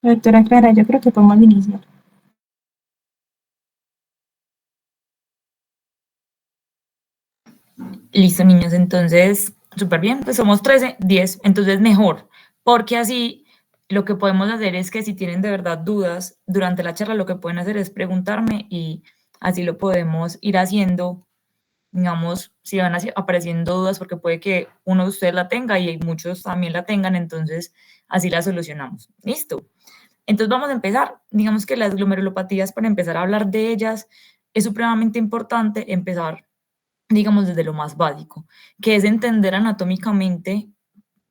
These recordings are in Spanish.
Doctora Clara, yo creo que podemos iniciar. Listo, niños, entonces, súper bien, pues somos 13, 10, entonces mejor, porque así lo que podemos hacer es que si tienen de verdad dudas durante la charla, lo que pueden hacer es preguntarme y así lo podemos ir haciendo, digamos, si van apareciendo dudas, porque puede que uno de ustedes la tenga y muchos también la tengan, entonces así la solucionamos. Listo. Entonces vamos a empezar. Digamos que las glomerulopatías, para empezar a hablar de ellas, es supremamente importante empezar, digamos, desde lo más básico, que es entender anatómicamente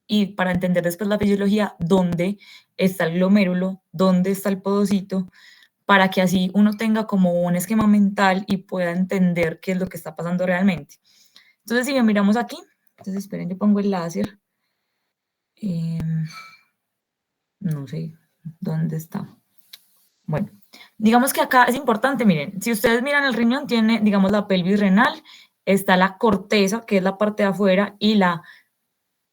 y para entender después la fisiología, dónde está el glomérulo, dónde está el podocito, para que así uno tenga como un esquema mental y pueda entender qué es lo que está pasando realmente. Entonces, si miramos aquí, entonces esperen, yo pongo el láser, eh, no sé dónde está. Bueno, digamos que acá es importante, miren, si ustedes miran el riñón, tiene, digamos, la pelvis renal, está la corteza, que es la parte de afuera, y la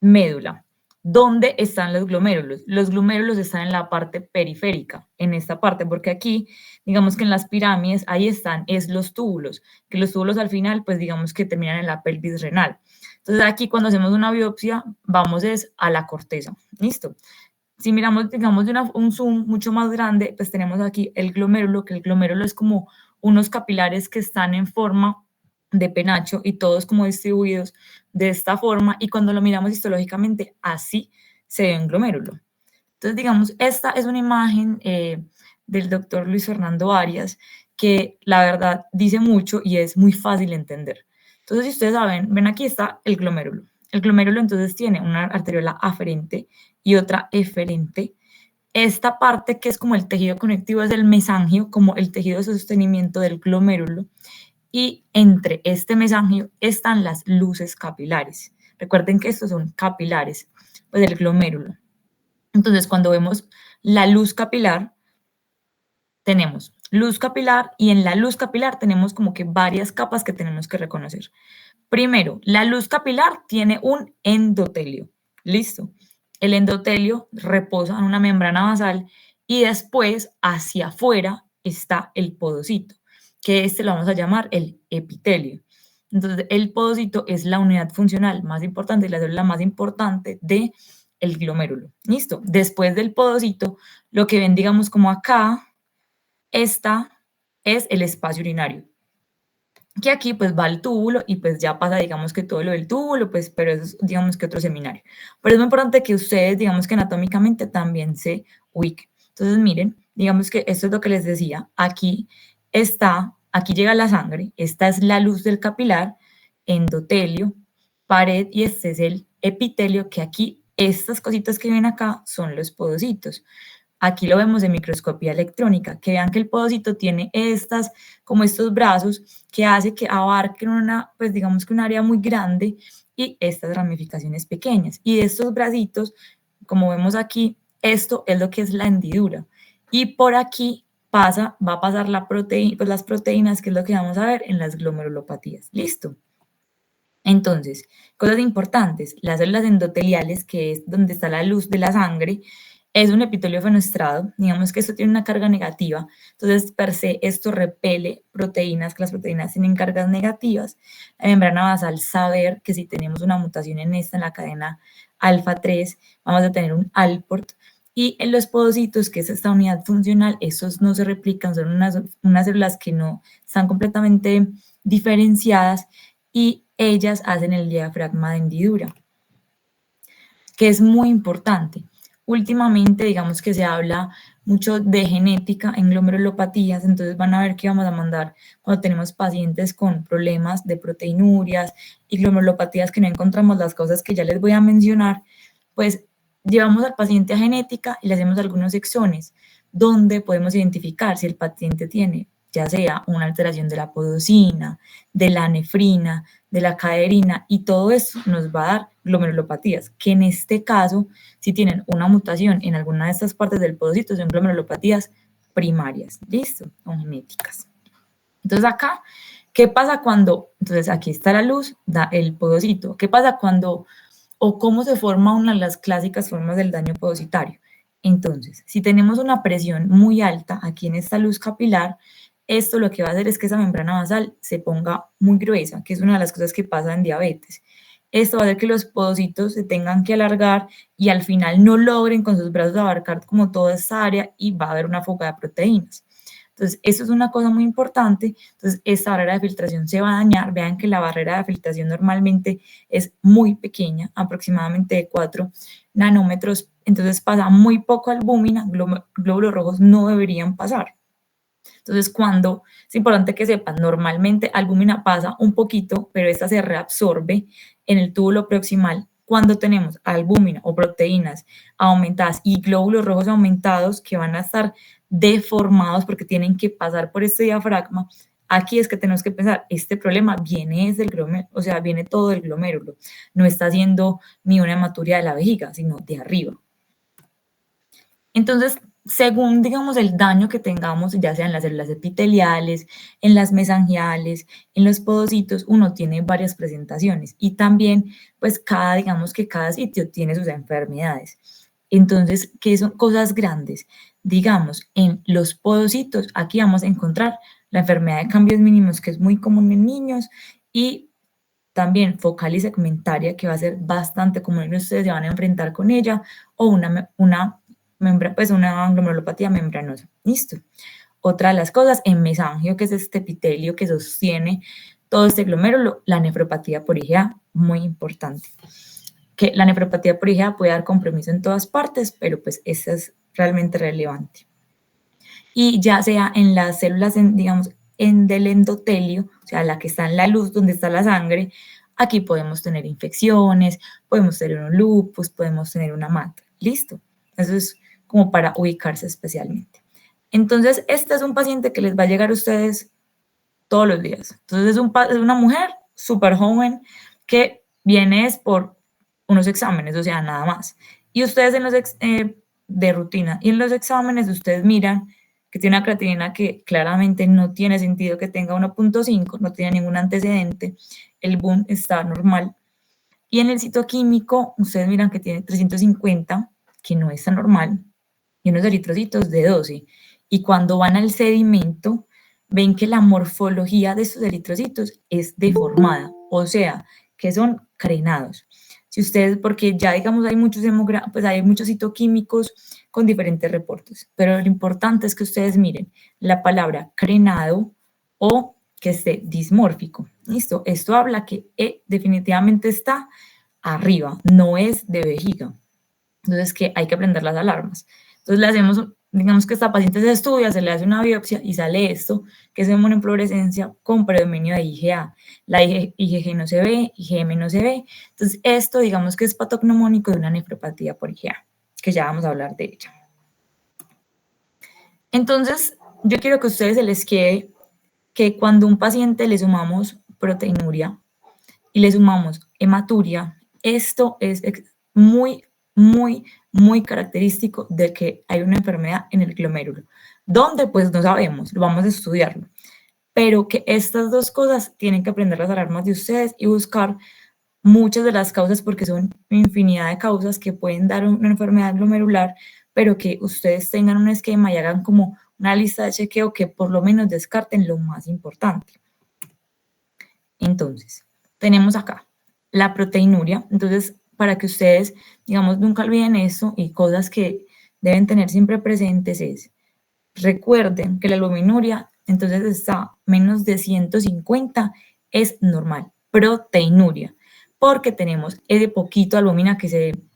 médula. ¿Dónde están los glomérulos? Los glomérulos están en la parte periférica, en esta parte, porque aquí, digamos que en las pirámides, ahí están, es los túbulos, que los túbulos al final, pues digamos que terminan en la pelvis renal. Entonces aquí cuando hacemos una biopsia, vamos es a la corteza, ¿listo? Si miramos, digamos, de un zoom mucho más grande, pues tenemos aquí el glomérulo, que el glomérulo es como unos capilares que están en forma de penacho y todos como distribuidos de esta forma, y cuando lo miramos histológicamente, así se ve un glomérulo. Entonces, digamos, esta es una imagen del doctor Luis Fernando Arias, que la verdad dice mucho y es muy fácil de entender. Entonces, si ustedes saben, ven aquí está el glomérulo. El glomérulo entonces tiene una arteriola aferente y otra eferente. Esta parte que es como el tejido conectivo es el mesangio, como el tejido de sostenimiento del glomérulo, y entre este mesangio están las luces capilares. Recuerden que estos son capilares, pues del glomérulo. Entonces, cuando vemos la luz capilar, tenemos luz capilar y en la luz capilar tenemos como que varias capas que tenemos que reconocer. Primero, la luz capilar tiene un endotelio. Listo. El endotelio reposa en una membrana basal y después hacia afuera está el podocito, que este lo vamos a llamar el epitelio. Entonces, el podocito es la unidad funcional más importante y la célula más importante de el glomérulo. Listo. Después del podocito, lo que ven, digamos, como acá, esta es el espacio urinario, que aquí pues va el túbulo y pues ya pasa, digamos, que todo lo del túbulo, pues, pero eso es, digamos, que otro seminario. Pero es muy importante que ustedes, digamos, que anatómicamente también se ubiquen. Entonces, miren, digamos que esto es lo que les decía, aquí está, aquí llega la sangre, esta es la luz del capilar, endotelio, pared, y este es el epitelio, que aquí, estas cositas que ven acá son los podocitos. Aquí lo vemos en microscopía electrónica, que vean que el podocito tiene estas, como estos brazos, que hace que abarquen una, pues digamos que un área muy grande y estas ramificaciones pequeñas. Y de estos bracitos, como vemos aquí, esto es lo que es la hendidura. Y por aquí va a pasar la proteína, pues las proteínas, que es lo que vamos a ver en las glomerulopatías. ¿Listo? Entonces, cosas importantes, las células endoteliales, que es donde está la luz de la sangre, es un epitelio fenestrado, digamos que esto tiene una carga negativa, entonces per se esto repele proteínas, que las proteínas tienen cargas negativas. La membrana basal, saber que si tenemos una mutación en esta, en la cadena alfa 3, vamos a tener un Alport, y en los podocitos, que es esta unidad funcional, esos no se replican, son unas células que no están completamente diferenciadas, y ellas hacen el diafragma de hendidura, que es muy importante. Últimamente, digamos que se habla mucho de genética en glomerulopatías, entonces van a ver que vamos a mandar cuando tenemos pacientes con problemas de proteinurias y glomerulopatías que no encontramos las causas que ya les voy a mencionar, pues llevamos al paciente a genética y le hacemos algunos exones donde podemos identificar si el paciente tiene ya sea una alteración de la podocina, de la nefrina, de la caderina, y todo eso nos va a dar glomerulopatías, que en este caso, si tienen una mutación en alguna de estas partes del podocito, son glomerulopatías primarias, ¿listo? Son genéticas. Entonces acá, ¿qué pasa cuando, entonces aquí está la luz, da el podocito, ¿qué pasa cuando, o cómo se forma una de las clásicas formas del daño podocitario? Entonces, si tenemos una presión muy alta aquí en esta luz capilar, esto lo que va a hacer es que esa membrana basal se ponga muy gruesa, que es una de las cosas que pasa en diabetes. Esto va a hacer que los podocitos se tengan que alargar y al final no logren con sus brazos abarcar como toda esta área y va a haber una fuga de proteínas. Entonces, eso es una cosa muy importante. Entonces, esta barrera de filtración se va a dañar. Vean que la barrera de filtración normalmente es muy pequeña, aproximadamente de 4 nanómetros. Entonces, pasa muy poco albúmina, glóbulos rojos no deberían pasar. Entonces, es importante que sepan, normalmente albúmina pasa un poquito, pero esta se reabsorbe en el túbulo proximal. Cuando tenemos albúmina o proteínas aumentadas y glóbulos rojos aumentados que van a estar deformados porque tienen que pasar por este diafragma, aquí es que tenemos que pensar, este problema viene desde el glomérulo, o sea, viene todo del glomérulo, no está haciendo ni una hematuria de la vejiga, sino de arriba. Entonces, según, digamos, el daño que tengamos, ya sea en las células epiteliales, en las mesangiales, en los podocitos, uno tiene varias presentaciones y también, pues, digamos que cada sitio tiene sus enfermedades. Entonces, ¿qué son cosas grandes? Digamos, en los podocitos, aquí vamos a encontrar la enfermedad de cambios mínimos, que es muy común en niños, y también focal y segmentaria, que va a ser bastante común y ustedes se van a enfrentar con ella, o una glomerulopatía membranosa. Listo. Otra de las cosas, en mesangio, que es este epitelio que sostiene todo este glomérulo, la nefropatía por IgA, muy importante. Que la nefropatía por IgA puede dar compromiso en todas partes, pero pues esta es realmente relevante. Y ya sea en las células, digamos, del endotelio, o sea, la que está en la luz, donde está la sangre, aquí podemos tener infecciones, podemos tener un lupus, podemos tener una MAT. Listo. Eso es como para ubicarse especialmente. Entonces, este es un paciente que les va a llegar a ustedes todos los días. Entonces, es una mujer súper joven que viene es por unos exámenes, o sea, nada más. Y ustedes de rutina, y en los exámenes ustedes miran que tiene una creatinina que claramente no tiene sentido que tenga 1.5, no tiene ningún antecedente, el BUN está normal. Y en el citoquímico, ustedes miran que tiene 350, que no está normal, y unos eritrocitos de 12. Y cuando van al sedimento, ven que la morfología de estos eritrocitos es deformada, o sea, que son crenados. Si ustedes, porque ya digamos hay pues hay muchos citoquímicos con diferentes reportes, pero lo importante es que ustedes miren la palabra crenado o que esté dismórfico. ¿Listo? Esto habla que definitivamente está arriba, no es de vejiga. Entonces, que hay que prender las alarmas. Entonces, le hacemos, digamos que esta paciente se estudia, se le hace una biopsia y sale esto, que es inmunofluorescencia con predominio de IgA. La IgG no se ve, IgM no se ve. Entonces, esto, digamos que es patognomónico de una nefropatía por IgA, que ya vamos a hablar de ella. Entonces, yo quiero que a ustedes se les quede que cuando a un paciente le sumamos proteinuria y le sumamos hematuria, esto es muy, muy, muy característico de que hay una enfermedad en el glomérulo. ¿Dónde? Pues no sabemos, lo vamos a estudiarlo. Pero que estas dos cosas tienen que aprender las alarmas de ustedes y buscar muchas de las causas, porque son infinidad de causas que pueden dar una enfermedad glomerular, pero que ustedes tengan un esquema y hagan como una lista de chequeo que por lo menos descarten lo más importante. Entonces, tenemos acá la proteinuria. Entonces, para que ustedes, digamos, nunca olviden eso y cosas que deben tener siempre presentes es, recuerden que la albuminuria, entonces está menos de 150, es normal. Proteinuria, porque tenemos ese poquito de albumina que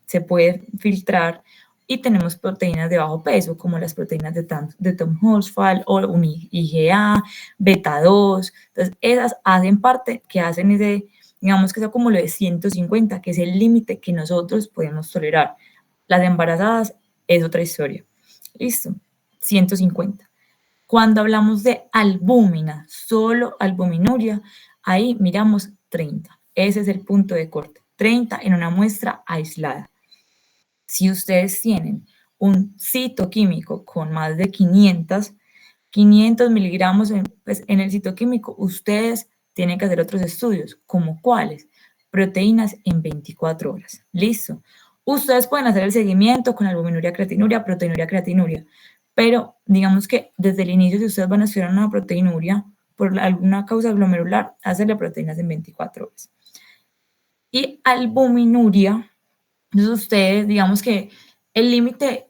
se puede filtrar y tenemos proteínas de bajo peso, como las proteínas de Tom Horsfall o un IgA, beta 2. Entonces, esas hacen parte, que hacen digamos que ese acúmulo de 150, que es el límite que nosotros podemos tolerar. Las embarazadas es otra historia. Listo, 150. Cuando hablamos de albúmina, solo albuminuria, ahí miramos 30. Ese es el punto de corte, 30 en una muestra aislada. Si ustedes tienen un citoquímico con más de 500 miligramos pues, en el citoquímico, ustedes tienen que hacer otros estudios, como cuáles, proteínas en 24 horas. Listo. Ustedes pueden hacer el seguimiento con albuminuria, proteinuria, pero digamos que desde el inicio, si ustedes van a estudiar una proteinuria por alguna causa glomerular, hacerle proteínas en 24 horas. Y albuminuria, entonces ustedes, digamos que el límite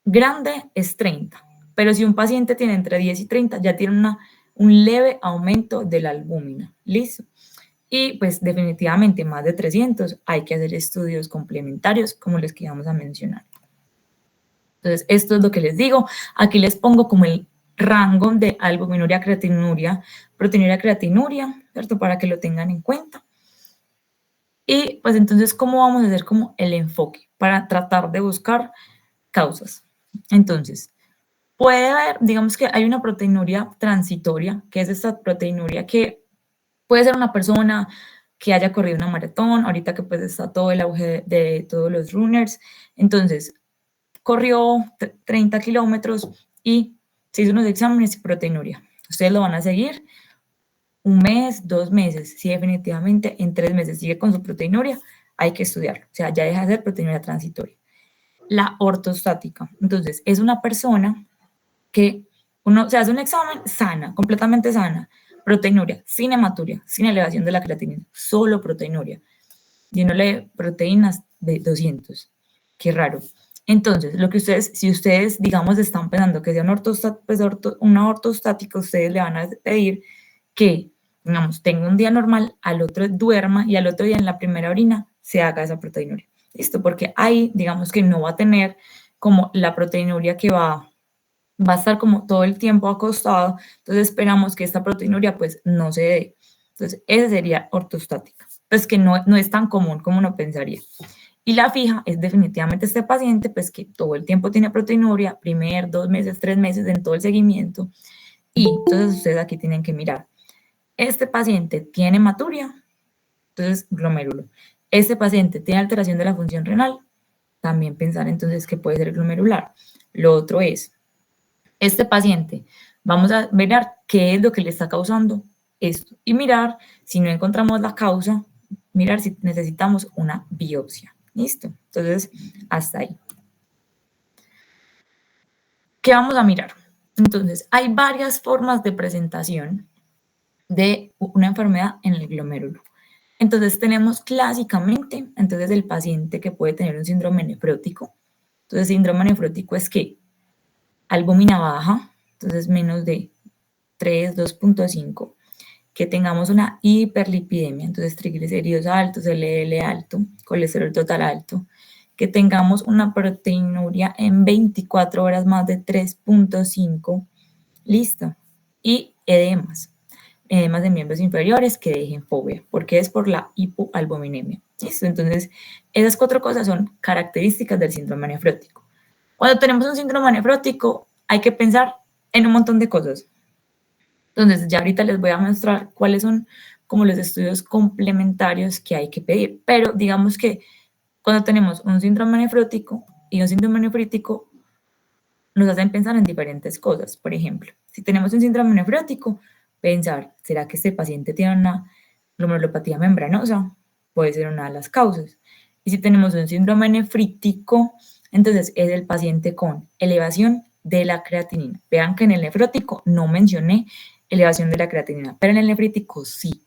grande es 30, pero si un paciente tiene entre 10 y 30, ya tiene un leve aumento de la albúmina, ¿listo? Y pues definitivamente más de 300 hay que hacer estudios complementarios como los que vamos a mencionar. Entonces, esto es lo que les digo. Aquí les pongo como el rango de albuminuria, proteinuria, ¿cierto? Para que lo tengan en cuenta. Y pues entonces, ¿cómo vamos a hacer como el enfoque para tratar de buscar causas? Entonces, puede haber, digamos que hay una proteinuria transitoria, que es esta proteinuria que puede ser una persona que haya corrido una maratón, ahorita que pues está todo el auge de todos los runners. Entonces, corrió 30 kilómetros y se hizo unos exámenes y proteinuria. Ustedes lo van a seguir un mes, 2 meses. Si definitivamente en 3 meses sigue con su proteinuria, hay que estudiarlo. O sea, ya deja de ser proteinuria transitoria. La ortostática. Entonces, es una persona que uno se hace un examen sana, completamente sana, proteinuria, sin hematuria, sin elevación de la creatinina, solo proteinuria. Llenándole proteínas de 200. Qué raro. Entonces, lo que ustedes, si ustedes, digamos, están pensando que sea una ortostática, ustedes le van a pedir que, digamos, tenga un día normal, al otro duerma y al otro día en la primera orina se haga esa proteinuria. ¿Listo? Porque ahí, digamos que no va a tener como la proteinuria que va a estar como todo el tiempo acostado, entonces esperamos que esta proteinuria pues no se dé. Entonces, esa sería ortostática, pues que no es tan común como uno pensaría. Y la fija es definitivamente este paciente, pues que todo el tiempo tiene proteinuria, 2 meses, 3 meses en todo el seguimiento. Y entonces ustedes aquí tienen que mirar, este paciente tiene hematuria, entonces glomérulo. Este paciente tiene alteración de la función renal, también pensar entonces que puede ser glomerular. Lo otro es, este paciente, vamos a mirar qué es lo que le está causando esto y mirar si no encontramos la causa, mirar si necesitamos una biopsia. ¿Listo? Entonces, hasta ahí. ¿Qué vamos a mirar? Entonces, hay varias formas de presentación de una enfermedad en el glomérulo. Entonces, tenemos clásicamente, entonces, el paciente que puede tener un síndrome nefrótico. Entonces, síndrome nefrótico es que albúmina baja, entonces menos de 3, 2.5, que tengamos una hiperlipidemia, entonces triglicéridos altos, LDL alto, colesterol total alto, que tengamos una proteinuria en 24 horas más de 3.5, listo, y edemas de miembros inferiores que dejen fobia, porque es por la hipoalbuminemia, listo. Entonces, esas 4 cosas son características del síndrome nefrótico. Cuando tenemos un síndrome nefrótico, hay que pensar en un montón de cosas. Entonces, ya ahorita les voy a mostrar cuáles son como los estudios complementarios que hay que pedir. Pero digamos que cuando tenemos un síndrome nefrótico y un síndrome nefrítico, nos hacen pensar en diferentes cosas. Por ejemplo, si tenemos un síndrome nefrótico, pensar, ¿será que este paciente tiene una glomerulopatía membranosa? Puede ser una de las causas. Y si tenemos un síndrome nefrítico, entonces es el paciente con elevación de la creatinina. Vean que en el nefrótico no mencioné elevación de la creatinina, pero en el nefrítico sí.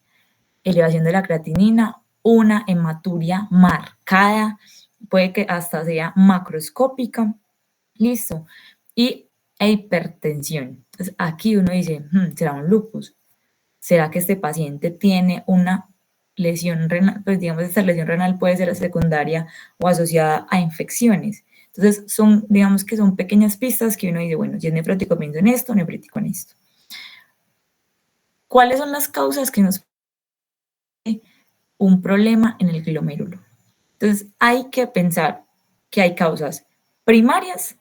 Elevación de la creatinina, una hematuria marcada, puede que hasta sea macroscópica, listo, y hipertensión. Entonces aquí uno dice, ¿será un lupus? ¿Será que este paciente tiene una lesión renal? Pues digamos, esta lesión renal puede ser secundaria o asociada a infecciones. Entonces son, digamos que son pequeñas pistas que uno dice, bueno, si es nefrótico pienso en esto, nefrítico en esto. ¿Cuáles son las causas que nos un problema en el glomérulo? Entonces, hay que pensar que hay causas primarias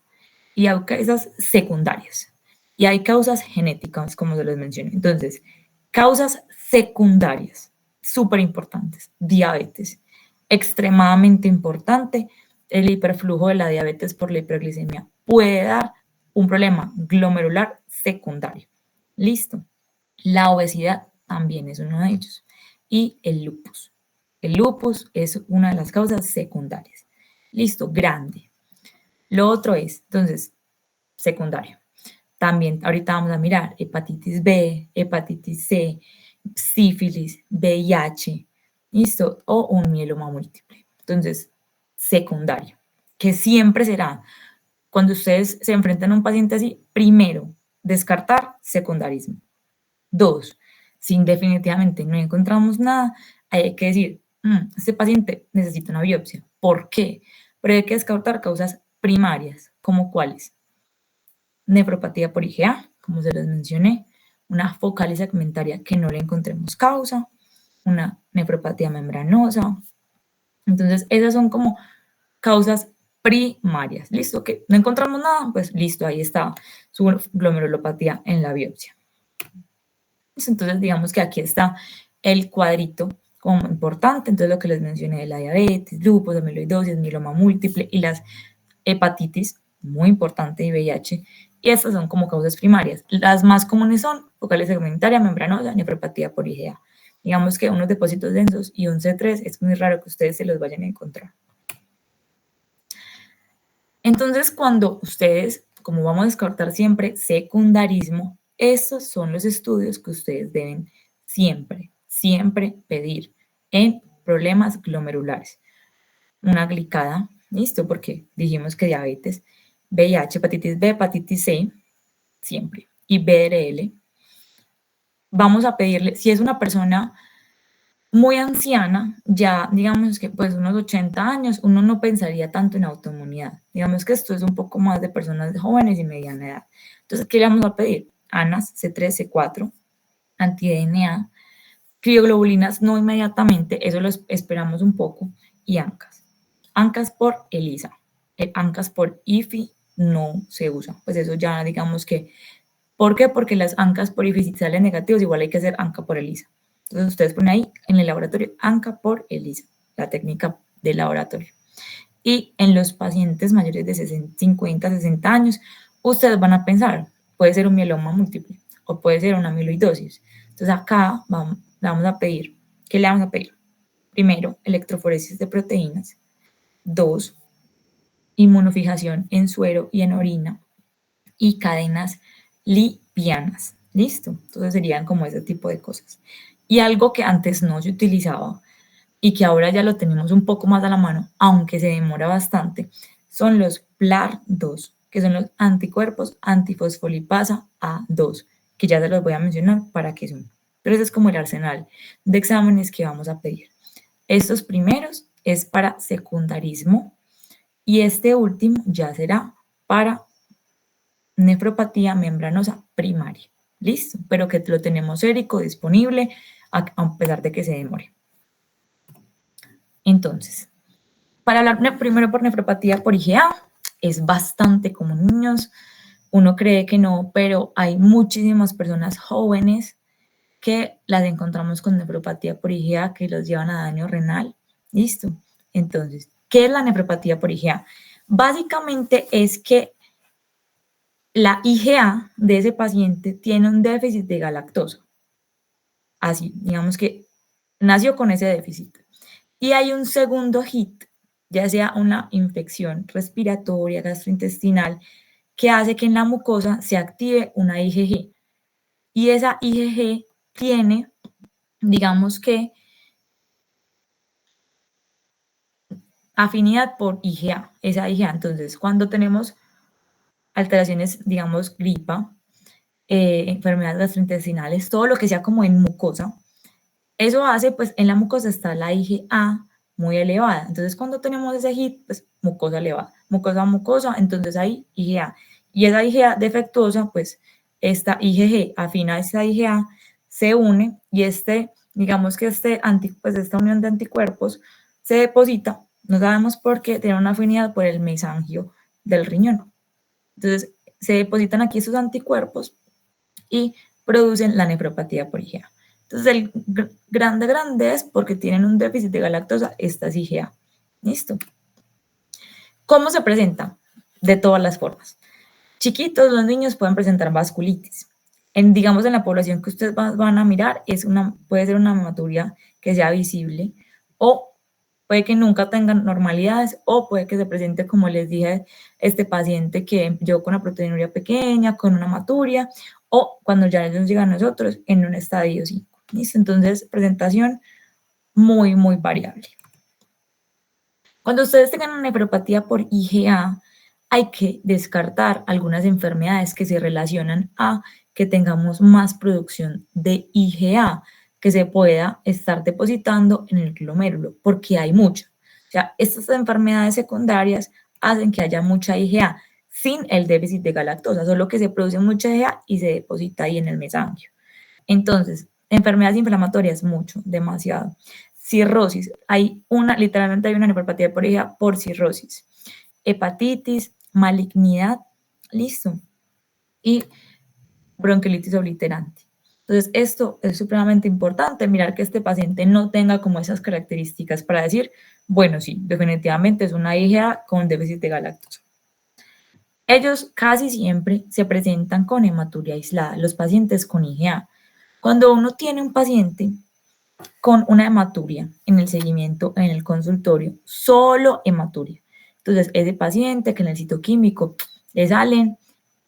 y hay causas secundarias. Y hay causas genéticas, como se les mencioné. Entonces, causas secundarias, súper importantes. Diabetes, extremadamente importante. El hiperflujo de la diabetes por la hiperglicemia puede dar un problema glomerular secundario. Listo. La obesidad también es uno de ellos. Y el lupus. El lupus es una de las causas secundarias. Listo, grande. Lo otro es, entonces, secundario. También ahorita vamos a mirar hepatitis B, hepatitis C, sífilis, VIH, ¿listo? O un mieloma múltiple. Entonces, secundario, que siempre será, cuando ustedes se enfrentan a un paciente así, primero, descartar secundarismo. 2, si definitivamente no encontramos nada, hay que decir, este paciente necesita una biopsia. ¿Por qué? Pero hay que descartar causas primarias, como cuáles. Nefropatía por IgA, como se les mencioné, una focal y segmentaria que no le encontremos causa, una nefropatía membranosa. Entonces, esas son como causas primarias. ¿Listo? Que no encontramos nada, pues listo, ahí está su glomerulopatía en la biopsia. Entonces, digamos que aquí está el cuadrito como importante. Entonces, lo que les mencioné de la diabetes, lupus, amiloidosis, mieloma múltiple y las hepatitis, muy importante, y VIH. Y estas son como causas primarias. Las más comunes son focal segmentaria, membranosa, nefropatía por IgA. Digamos que unos depósitos densos y un C3 es muy raro que ustedes se los vayan a encontrar. Entonces, cuando ustedes, como vamos a descartar siempre secundarismo, estos son los estudios que ustedes deben siempre pedir en problemas glomerulares. Una glicada, listo, porque dijimos que diabetes, VIH, hepatitis B, hepatitis C, siempre, y BRL. Vamos a pedirle, si es una persona muy anciana, ya digamos que pues unos 80 años, uno no pensaría tanto en autoinmunidad. Digamos que esto es un poco más de personas jóvenes y mediana edad. Entonces, ¿qué le vamos a pedir? ANAS, C3, C4, anti-DNA, crioglobulinas no inmediatamente, eso lo esperamos un poco, y ANCAS. ANCAS por ELISA. El ANCAS por IFI no se usa. Pues eso ya digamos que, ¿por qué? Porque las ANCAS por IFI si salen negativos, igual hay que hacer ANCA por ELISA. Entonces ustedes ponen ahí en el laboratorio ANCA por ELISA, la técnica del laboratorio. Y en los pacientes mayores de 50, 60 años, ustedes van a pensar, puede ser un mieloma múltiple o puede ser una amiloidosis. Entonces acá le vamos a pedir, ¿qué le vamos a pedir? Primero, electroforesis de proteínas. 2, inmunofijación en suero y en orina. Y cadenas lipianas. ¿Listo? Entonces serían como ese tipo de cosas. Y algo que antes no se utilizaba y que ahora ya lo tenemos un poco más a la mano, aunque se demora bastante, son los PLAR2, que son los anticuerpos antifosfolipasa A2, que ya se los voy a mencionar para qué son. Pero ese es como el arsenal de exámenes que vamos a pedir. Estos primeros es para secundarismo y este último ya será para nefropatía membranosa primaria. Listo, pero que lo tenemos sérico disponible a pesar de que se demore. Entonces, para hablar primero por nefropatía por IgA, es bastante común, niños. Uno cree que no, pero hay muchísimas personas jóvenes que las encontramos con nefropatía por IgA que los llevan a daño renal. Listo. Entonces, ¿qué es la nefropatía por IgA? Básicamente es que la IgA de ese paciente tiene un déficit de galactosa. Así, digamos que nació con ese déficit. Y hay un segundo hit, ya sea una infección respiratoria, gastrointestinal, que hace que en la mucosa se active una IgG. Y esa IgG tiene, digamos que, afinidad por IgA, esa IgA. Entonces, cuando tenemos alteraciones, digamos, gripa, enfermedades gastrointestinales, todo lo que sea como en mucosa, eso hace, pues, en la mucosa está la IgA muy elevada. Entonces, cuando tenemos ese hit, pues, mucosa elevada, mucosa, entonces hay IgA. Y esa IgA defectuosa, pues, esta IgG afina a esta IgA, se une y digamos que pues, esta unión de anticuerpos se deposita, no sabemos por qué, tiene una afinidad por el mesangio del riñón. Entonces, se depositan aquí estos anticuerpos y producen la nefropatía por IgA. Entonces, el grande es porque tienen un déficit de galactosa, estas IgA. ¿Listo? ¿Cómo se presenta? De todas las formas. Chiquitos, los niños pueden presentar vasculitis. Digamos, en la población que ustedes van a mirar, puede ser una hematuria que sea visible o puede que nunca tengan normalidades o puede que se presente, como les dije, este paciente que llegó con una proteinuria pequeña, con una hematuria, o cuando ya nos llega a nosotros en un estadio 5. ¿Listo? Entonces, presentación muy, muy variable. Cuando ustedes tengan una nefropatía por IgA, hay que descartar algunas enfermedades que se relacionan a que tengamos más producción de IgA que se pueda estar depositando en el glomérulo, porque hay mucha. O sea, estas enfermedades secundarias hacen que haya mucha IgA sin el déficit de galactosa, solo que se produce mucha IgA y se deposita ahí en el mesanquio. Entonces, enfermedades inflamatorias, mucho, demasiado. Cirrosis, literalmente hay una nefropatía por IgA por cirrosis. Hepatitis, malignidad, listo. Y bronquiolitis obliterante. Entonces, esto es supremamente importante, mirar que este paciente no tenga como esas características para decir, bueno, sí, definitivamente es una IgA con déficit de galactosa. Ellos casi siempre se presentan con hematuria aislada, los pacientes con IgA. Cuando uno tiene un paciente con una hematuria en el seguimiento, en el consultorio, solo hematuria. Entonces, ese paciente que en el citoquímico le salen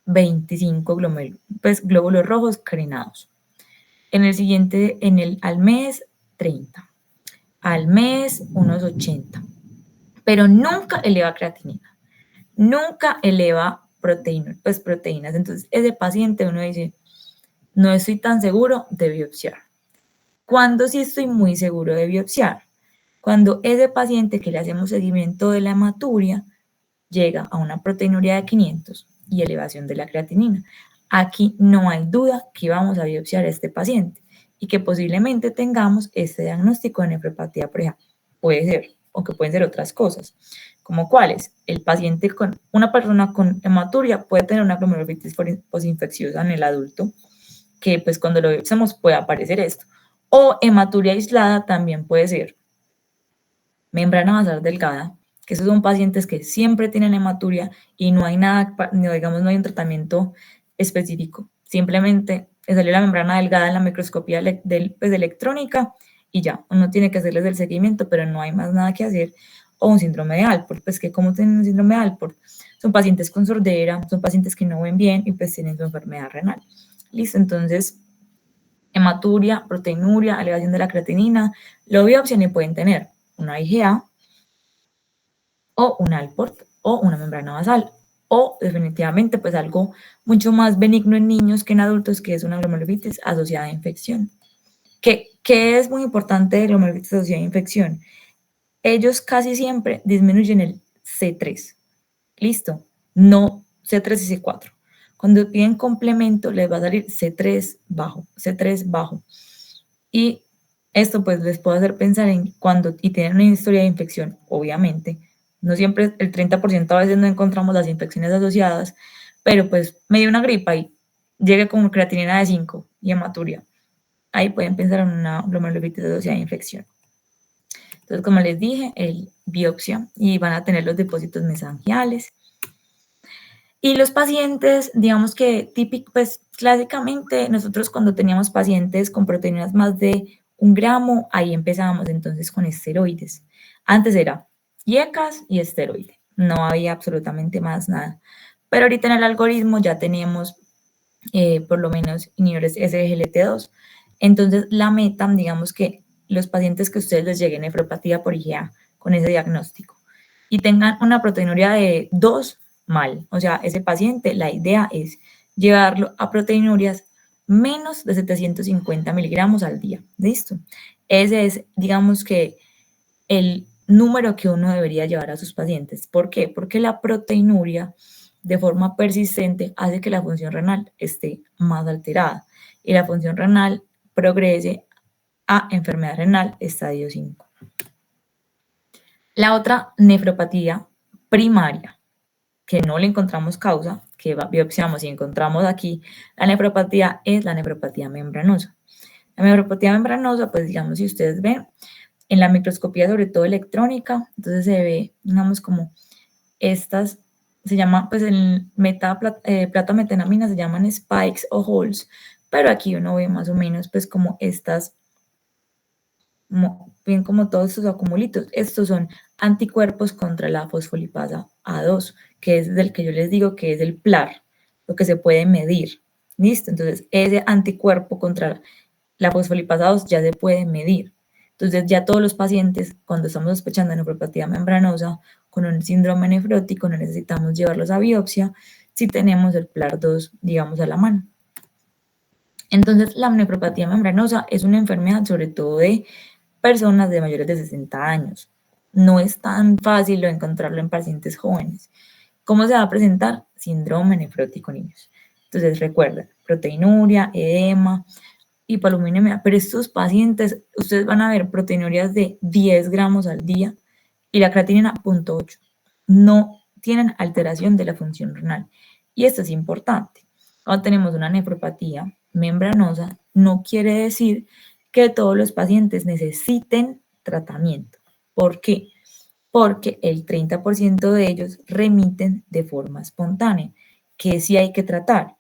25 glóbulos rojos crenados. En el siguiente, al mes, 30. Al mes, unos 80. Pero nunca eleva creatinina. Nunca eleva proteínas. Entonces, ese paciente uno dice, no estoy tan seguro de biopsiar. ¿Cuándo sí estoy muy seguro de biopsiar? Cuando ese paciente que le hacemos seguimiento de la hematuria llega a una proteinuria de 500 y elevación de la creatinina. Aquí no hay duda que vamos a biopsiar a este paciente y que posiblemente tengamos este diagnóstico de nefropatía por IgA. Puede ser, o que pueden ser otras cosas. ¿Como cuáles? El paciente una persona con hematuria puede tener una glomerulitis posinfecciosa en el adulto, que pues cuando lo biopsiamos puede aparecer esto. O hematuria aislada también puede ser membrana basal delgada, que esos son pacientes que siempre tienen hematuria y no hay nada, no hay un tratamiento específico. Simplemente salió la membrana delgada en la microscopía de electrónica y ya, uno tiene que hacerles el seguimiento, pero no hay más nada que hacer. O un síndrome de Alport, pues que como tienen un síndrome de Alport, son pacientes con sordera, son pacientes que no ven bien y pues tienen su enfermedad renal. Listo, entonces hematuria, proteinuria, elevación de la creatinina, lo biopsian y pueden tener una IgA o un Alport o una membrana basal o definitivamente pues algo mucho más benigno en niños que en adultos, que es una glomerulitis asociada a infección. ¿Qué es muy importante de glomerulitis asociada a infección? Ellos casi siempre disminuyen el C3, ¿listo? No C3 y C4. Cuando piden complemento les va a salir C3 bajo. Y esto pues les puede hacer pensar en cuando y tienen una historia de infección, obviamente. No siempre, el 30% a veces no encontramos las infecciones asociadas, pero pues me dio una gripa y llegué con creatinina de 5 y hematuria. Ahí pueden pensar en una glomerulitis asociada a infección. Entonces, como les dije, el biopsia y van a tener los depósitos mesangiales. Y los pacientes, digamos que pues clásicamente nosotros cuando teníamos pacientes con proteínas más de 1 gramo, ahí empezábamos entonces con esteroides. Antes era IECAS y esteroide, no había absolutamente más nada. Pero ahorita en el algoritmo ya tenemos por lo menos inhibidores SGLT2. Entonces la meta, digamos que los pacientes que ustedes les lleguen nefropatía por IgA con ese diagnóstico y tengan una proteinuria de 2, mal. O sea, ese paciente, la idea es llevarlo a proteinurias menos de 750 miligramos al día. ¿Listo? Ese es, digamos que, el número que uno debería llevar a sus pacientes. ¿Por qué? Porque la proteinuria de forma persistente hace que la función renal esté más alterada y la función renal progrese a enfermedad renal estadio 5. La otra nefropatía primaria, que no le encontramos causa, que biopsiamos y encontramos aquí la nefropatía, es la nefropatía membranosa. La nefropatía membranosa, pues digamos, si ustedes ven, en la microscopía, sobre todo electrónica, entonces se ve, digamos, como estas, se llama, pues en plata metenamina se llaman spikes o holes, pero aquí uno ve más o menos, pues como estas ven como todos estos acumulitos, estos son anticuerpos contra la fosfolipasa A2, que es del que yo les digo que es el PLAR, lo que se puede medir. ¿Listo? Entonces, ese anticuerpo contra la fosfolipasa A2 ya se puede medir. Entonces, ya todos los pacientes, cuando estamos sospechando de nefropatía membranosa con un síndrome nefrótico, no necesitamos llevarlos a biopsia si tenemos el PLAR2, digamos, a la mano. Entonces, la nefropatía membranosa es una enfermedad sobre todo de personas de mayores de 60 años. No es tan fácil encontrarlo en pacientes jóvenes. ¿Cómo se va a presentar? Síndrome nefrótico en niños. Entonces, recuerden, proteinuria, edema, hipoluminemia, pero estos pacientes, ustedes van a ver proteinurias de 10 gramos al día y la creatinina 0.8. No tienen alteración de la función renal. Y esto es importante. Cuando tenemos una nefropatía membranosa, no quiere decir que todos los pacientes necesiten tratamiento. ¿Por qué? Porque el 30% de ellos remiten de forma espontánea, que sí hay que tratar,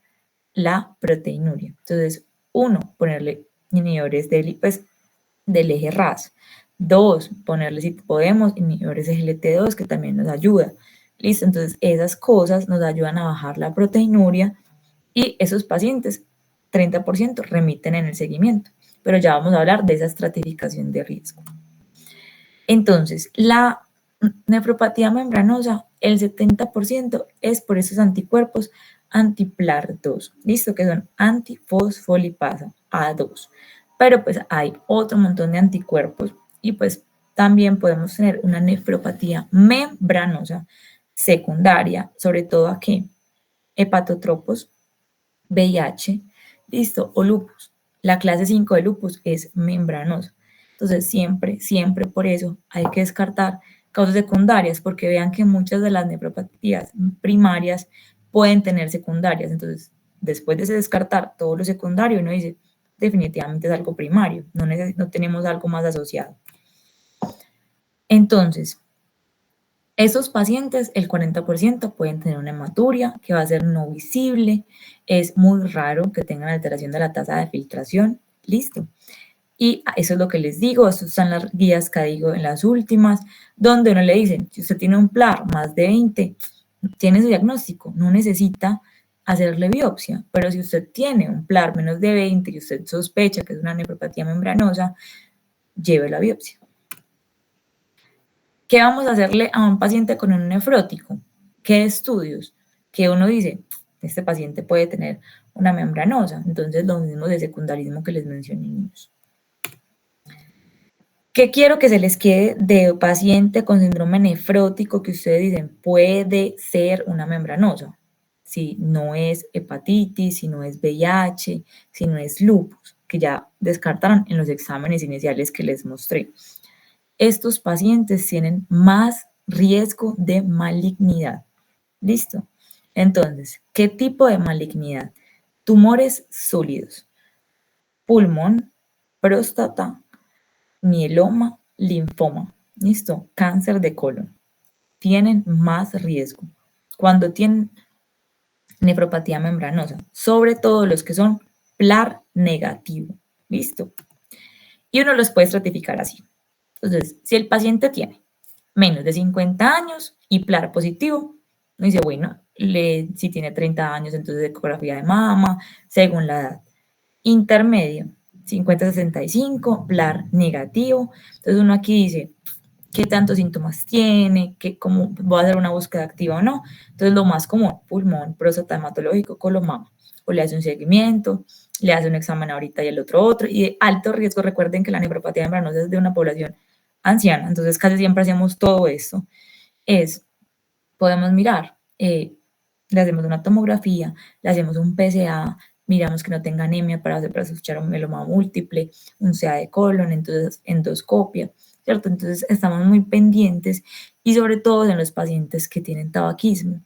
la proteinuria. Entonces, uno, ponerle inhibidores del eje RAS. Dos, ponerle, si podemos, inhibidores de GLT2, que también nos ayuda. Listo, entonces esas cosas nos ayudan a bajar la proteinuria y esos pacientes, 30% remiten en el seguimiento. Pero ya vamos a hablar de esa estratificación de riesgo. Entonces, la nefropatía membranosa, el 70% es por esos anticuerpos anti-PLAR2, ¿listo? Que son antifosfolipasa A2. Pero pues hay otro montón de anticuerpos y pues también podemos tener una nefropatía membranosa secundaria, sobre todo a qué? Hepatotropos, VIH, ¿listo? O lupus. La clase 5 de lupus es membranosa. Entonces, siempre por eso hay que descartar causas secundarias, porque vean que muchas de las nefropatías primarias pueden tener secundarias. Entonces, después de descartar todo lo secundario, uno dice, definitivamente es algo primario, no tenemos algo más asociado. Entonces, esos pacientes, el 40% pueden tener una hematuria que va a ser no visible. Es muy raro que tengan alteración de la tasa de filtración. Listo. Y eso es lo que les digo. Estas están las guías que digo en las últimas, donde uno le dicen, si usted tiene un PLAR más de 20, tiene su diagnóstico, no necesita hacerle biopsia. Pero si usted tiene un PLAR menos de 20 y usted sospecha que es una nefropatía membranosa, lleve la biopsia. ¿Qué vamos a hacerle a un paciente con un nefrótico? ¿Qué estudios? Que uno dice, este paciente puede tener una membranosa. Entonces, lo mismo de secundarismo que les mencioné, niños. ¿Qué quiero que se les quede de paciente con síndrome nefrótico que ustedes dicen puede ser una membranosa? Si no es hepatitis, si no es VIH, si no es lupus, que ya descartaron en los exámenes iniciales que les mostré. Estos pacientes tienen más riesgo de malignidad. ¿Listo? Entonces, ¿qué tipo de malignidad? Tumores sólidos, pulmón, próstata, mieloma, linfoma. ¿Listo? Cáncer de colon. Tienen más riesgo cuando tienen nefropatía membranosa, sobre todo los que son PLAR negativo. ¿Listo? Y uno los puede estratificar así. Entonces, si el paciente tiene menos de 50 años y PLAR positivo, uno dice, bueno, si tiene 30 años, entonces ecografía de mama, según la edad. Intermedio, 50-65, PLAR negativo. Entonces uno aquí dice, ¿qué tantos síntomas tiene? ¿Cómo voy a hacer una búsqueda activa o no? Entonces lo más común, pulmón, próstata, hematológico, colon, mama. O le hace un seguimiento, le hace un examen ahorita y el otro. Y de alto riesgo, recuerden que la nefropatía membranosa es de una población anciana, entonces casi siempre hacemos todo esto. Podemos mirar, le hacemos una tomografía, le hacemos un PSA, miramos que no tenga anemia para sospechar un mieloma múltiple, un CA de colon, entonces endoscopia, ¿cierto? Entonces estamos muy pendientes y sobre todo en los pacientes que tienen tabaquismo,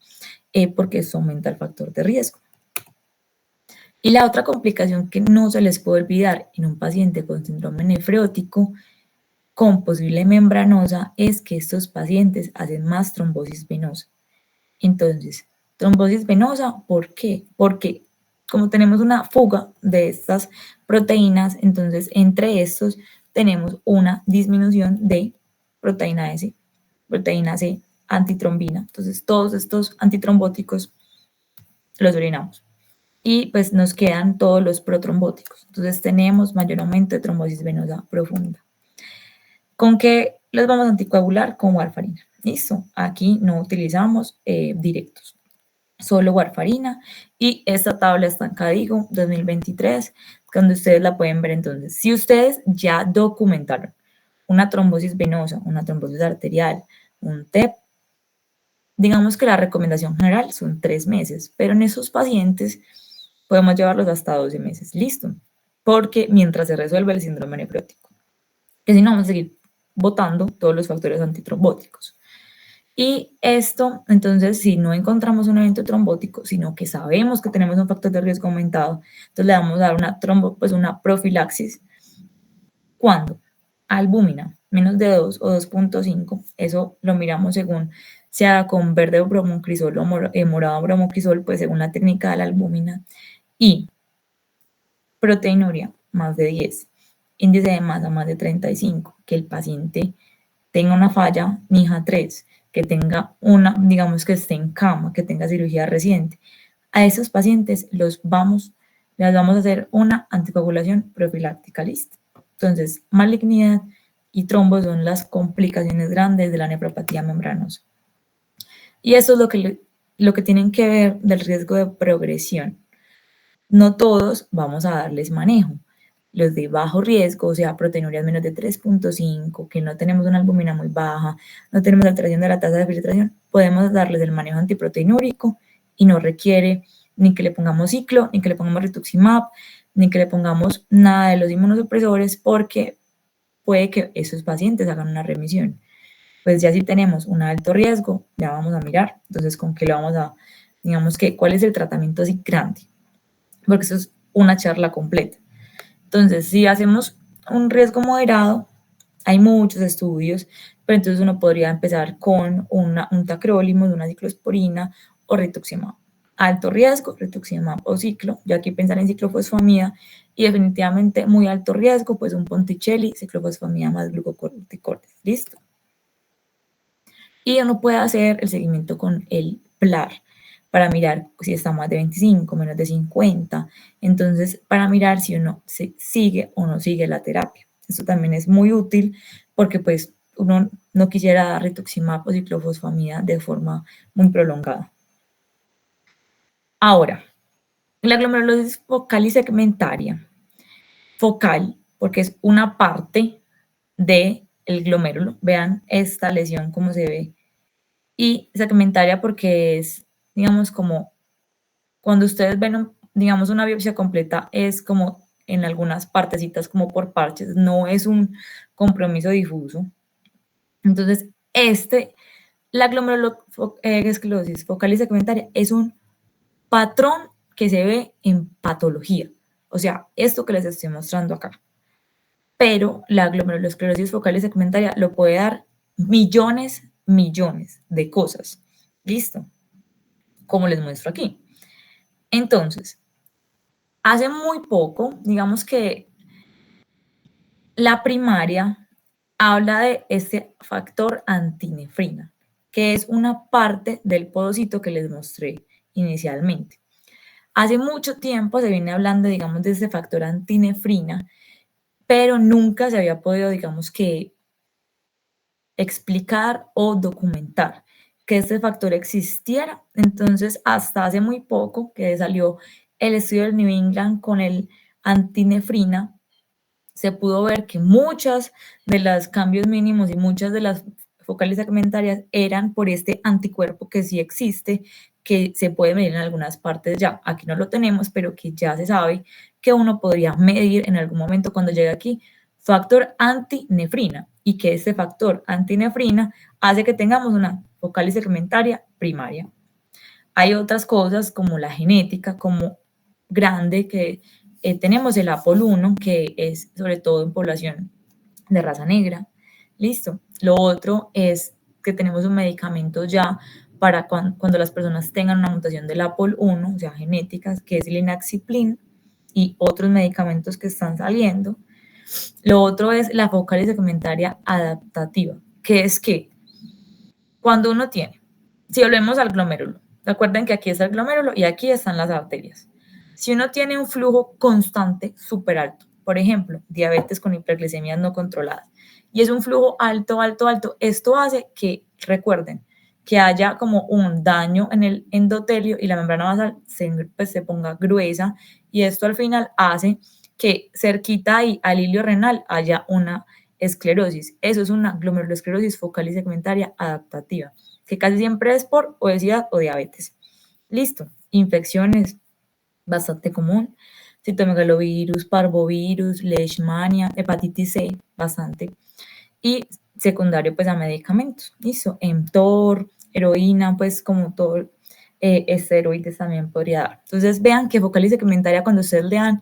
porque eso aumenta el factor de riesgo. Y la otra complicación que no se les puede olvidar en un paciente con síndrome nefrótico con posible membranosa es que estos pacientes hacen más trombosis venosa. Entonces, trombosis venosa, ¿por qué? Porque como tenemos una fuga de estas proteínas, entonces entre estos tenemos una disminución de proteína S, proteína C, antitrombina. Entonces, todos estos antitrombóticos los urinamos. Y pues nos quedan todos los protrombóticos. Entonces, tenemos mayor aumento de trombosis venosa profunda. ¿Con qué los vamos a anticoagular? Con warfarina. Listo. Aquí no utilizamos directos, solo warfarina. Y esta tabla está en CADIGO 2023, donde ustedes la pueden ver. Entonces, si ustedes ya documentaron una trombosis venosa, una trombosis arterial, un TEP, digamos que la recomendación general son 3 meses, pero en esos pacientes podemos llevarlos hasta 12 meses. Listo. Porque mientras se resuelve el síndrome nefrótico, que si no vamos a seguir botando todos los factores antitrombóticos. Y esto, entonces, si no encontramos un evento trombótico, sino que sabemos que tenemos un factor de riesgo aumentado, entonces le vamos a dar una profilaxis. ¿Cuándo? Albúmina, menos de 2 o 2.5, eso lo miramos según sea con verde bromocrisol o morado bromocrisol, pues según la técnica de la albúmina. Y proteinuria, más de 10, índice de masa más de 35, que el paciente tenga una falla NIHA 3, que tenga digamos que esté en cama, que tenga cirugía reciente. A esos pacientes les vamos a hacer una anticoagulación profiláctica, listo. Entonces, malignidad y trombos son las complicaciones grandes de la nefropatía membranosa. Y eso es lo que tienen que ver del riesgo de progresión. No todos vamos a darles manejo. Los de bajo riesgo, o sea, proteinurias menos de 3.5, que no tenemos una albúmina muy baja, no tenemos alteración de la tasa de filtración, podemos darles el manejo antiproteinúrico y no requiere ni que le pongamos ciclo, ni que le pongamos rituximab, ni que le pongamos nada de los inmunosupresores, porque puede que esos pacientes hagan una remisión. Pues ya si tenemos un alto riesgo, ya vamos a mirar, entonces con qué le vamos a, digamos que, ¿cuál es el tratamiento así grande? Porque eso es una charla completa. Entonces, si hacemos un riesgo moderado, hay muchos estudios, pero entonces uno podría empezar con un tacrolimus, una ciclosporina o rituximab. Alto riesgo, rituximab o ciclo, ya aquí pensar en ciclofosfamida, y definitivamente muy alto riesgo, pues un ponticelli, ciclofosfamida más glucocorticoides. ¿Listo? Y uno puede hacer el seguimiento con el PLAR para mirar si está más de 25, menos de 50. Entonces, para mirar si uno se sigue o no sigue la terapia. Esto también es muy útil porque pues uno no quisiera dar rituximab o ciclofosfamida de forma muy prolongada. Ahora, la glomerulosis focal y segmentaria. Focal, porque es una parte del glomérulo. Vean esta lesión cómo se ve. Y segmentaria porque es, digamos, como cuando ustedes ven, digamos, una biopsia completa, es como en algunas partecitas, como por parches, no es un compromiso difuso. Entonces, la glomerulosclerosis focal y segmentaria es un patrón que se ve en patología. O sea, esto que les estoy mostrando acá. Pero la glomerulosclerosis focal y segmentaria lo puede dar millones de cosas. ¿Listo? Como les muestro aquí. Entonces, hace muy poco, digamos que la primaria habla de este factor antinefrina, que es una parte del podocito que les mostré inicialmente. Hace mucho tiempo se viene hablando, digamos, de este factor antinefrina, pero nunca se había podido, digamos que, explicar o documentar que este factor existiera. Entonces, hasta hace muy poco que salió el estudio del New England con el antinefrina, se pudo ver que muchas de los cambios mínimos y muchas de las focales segmentarias eran por este anticuerpo que sí existe, que se puede medir en algunas partes ya. Aquí no lo tenemos, pero que ya se sabe que uno podría medir en algún momento cuando llegue aquí factor antinefrina y que este factor antinefrina hace que tengamos una focal segmentaria primaria. Hay otras cosas como la genética, como grande, que tenemos el APOL1, que es sobre todo en población de raza negra. Listo. Lo otro es que tenemos un medicamento ya para cuando las personas tengan una mutación del APOL1, o sea, genéticas, que es el inaxaplin y otros medicamentos que están saliendo. Lo otro es la focal y segmentaria adaptativa, que es que cuando uno tiene, si volvemos al glomérulo, recuerden que aquí está el glomérulo y aquí están las arterias. Si uno tiene un flujo constante súper alto, por ejemplo, diabetes con hiperglicemias no controladas, y es un flujo alto, alto, alto, esto hace que, recuerden, que haya como un daño en el endotelio y la membrana basal se ponga gruesa, y esto al final hace que cerquita ahí al hilio renal haya una esclerosis. Eso es una glomerulosclerosis focal y segmentaria adaptativa, que casi siempre es por obesidad o diabetes. Listo. Infecciones, bastante común. Citomegalovirus, parvovirus, leishmania, hepatitis C, bastante. Y secundario, pues a medicamentos. Listo. mTOR, heroína, pues como todo, esteroides también podría dar. Entonces vean que focal y segmentaria cuando ustedes lean